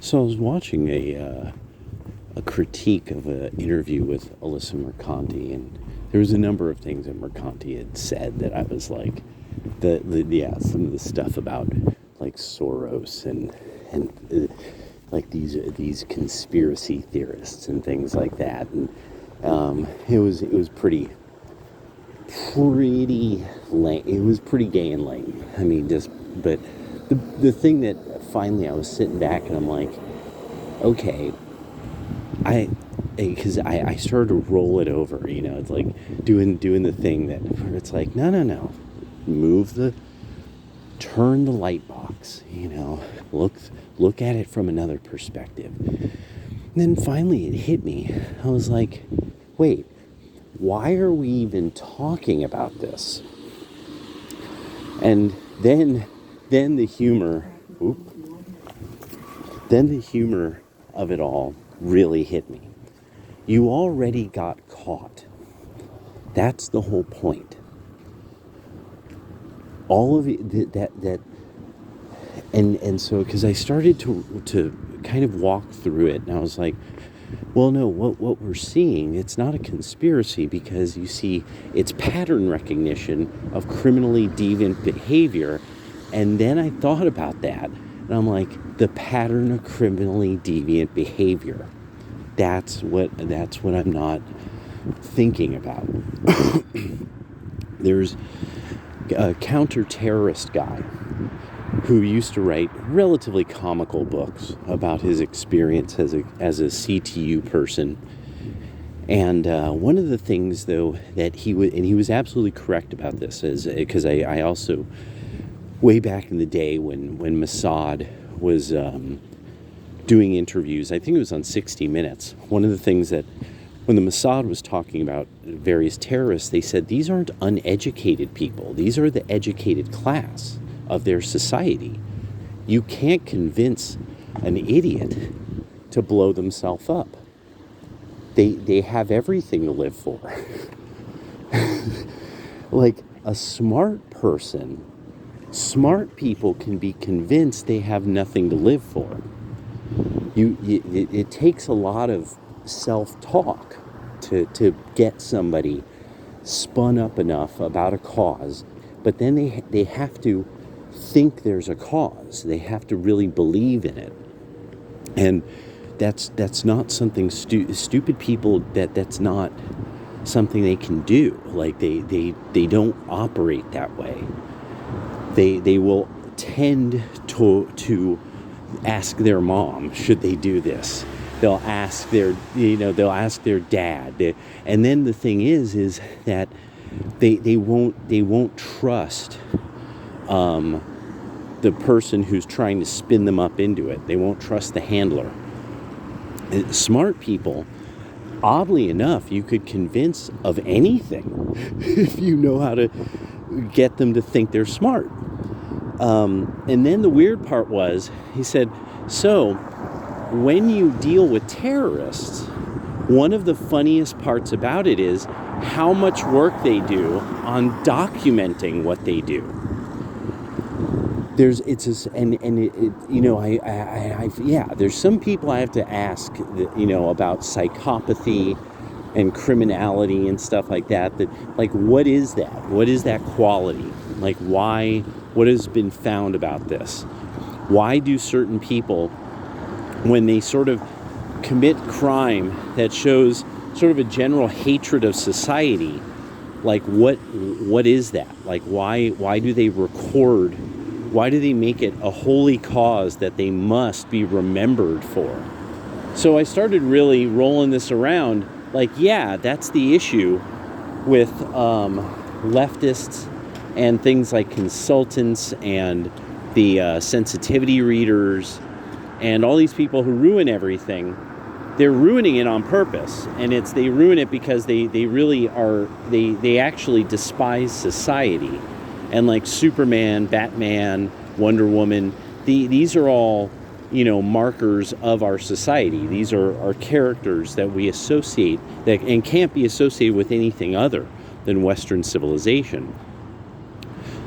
So I was watching a critique of an interview with Alyssa Mercanti, and there was a number of things that Mercanti had said that I was like, some of the stuff about like Soros and like these conspiracy theorists and things like that, and it was pretty lame. It was pretty gay and lame. I mean, just but the thing that finally I was sitting back and I'm like, okay, I because I started to roll it over. It's like doing the thing that where it's like, no, move the turn the light box. Look at it from another perspective. And then finally it hit me. I was like, wait, why are we even talking about this? And then the humor, then the humor of it all really hit me. You already got caught. That's the whole point. All of it, that and so because I started to kind of walk through it, and I was like, well, no, what we're seeing, it's not a conspiracy, because you see, it's pattern recognition of criminally deviant behavior. And then I thought about that, and I'm like, the pattern of criminally deviant behavior. That's what I'm not thinking about. There's a counter-terrorist guy who used to write relatively comical books about his experience as a CTU person. And one of the things, though, that he was absolutely correct about this, is because I also, way back in the day when Mossad was doing interviews, I think it was on 60 Minutes, one of the things that when the Mossad was talking about various terrorists, they said these aren't uneducated people. These are the educated class of their society. You can't convince an idiot to blow themselves up. They have everything to live for. Like a smart person, smart people can be convinced they have nothing to live for. It takes a lot of self-talk to get somebody spun up enough about a cause, but then they have to think there's a cause. They have to really believe in it. And that's not something stupid people, that's not something they can do. Like they don't operate that way. They will tend to ask their mom, should they do this? They'll ask their dad. And then the thing is that they won't trust the person who's trying to spin them up into it. They won't trust the handler. Smart people, oddly enough, you could convince of anything if you know how to get them to think they're smart. And then the weird part was, he said, so when you deal with terrorists, one of the funniest parts about it is how much work they do on documenting what they do. There's some people I have to ask, about psychopathy and criminality and stuff like that, like, what is that? What is that quality? Like, why, what has been found about this? Why do certain people, when they sort of commit crime that shows sort of a general hatred of society, like, what is that? Like, why do they record? Why do they make it a holy cause that they must be remembered for? So I started really rolling this around, like, yeah, that's the issue with leftists and things like consultants and the sensitivity readers and all these people who ruin everything. They're ruining it on purpose, and they ruin it because they really are, they actually despise society. And like Superman, Batman, Wonder Woman, these are all, markers of our society. These are characters that we associate, that and can't be associated with anything other than Western civilization.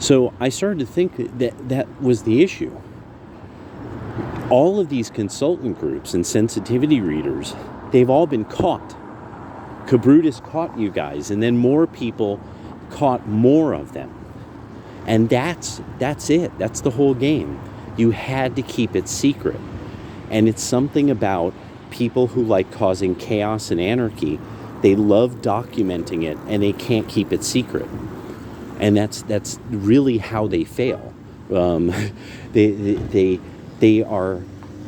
So I started to think that was the issue. all of these consultant groups and sensitivity readers, they've all been caught. Cabrutus caught you guys, and then more people caught more of them. And that's it. That's the whole game. You had to keep it secret. And it's something about people who like causing chaos and anarchy. They love documenting it, and they can't keep it secret. And that's really how they fail. They are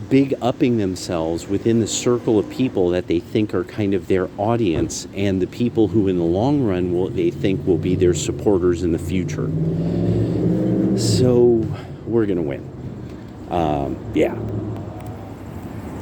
big upping themselves within the circle of people that they think are kind of their audience, and the people who in the long run they think will be their supporters in the future. So we're gonna win. Yeah.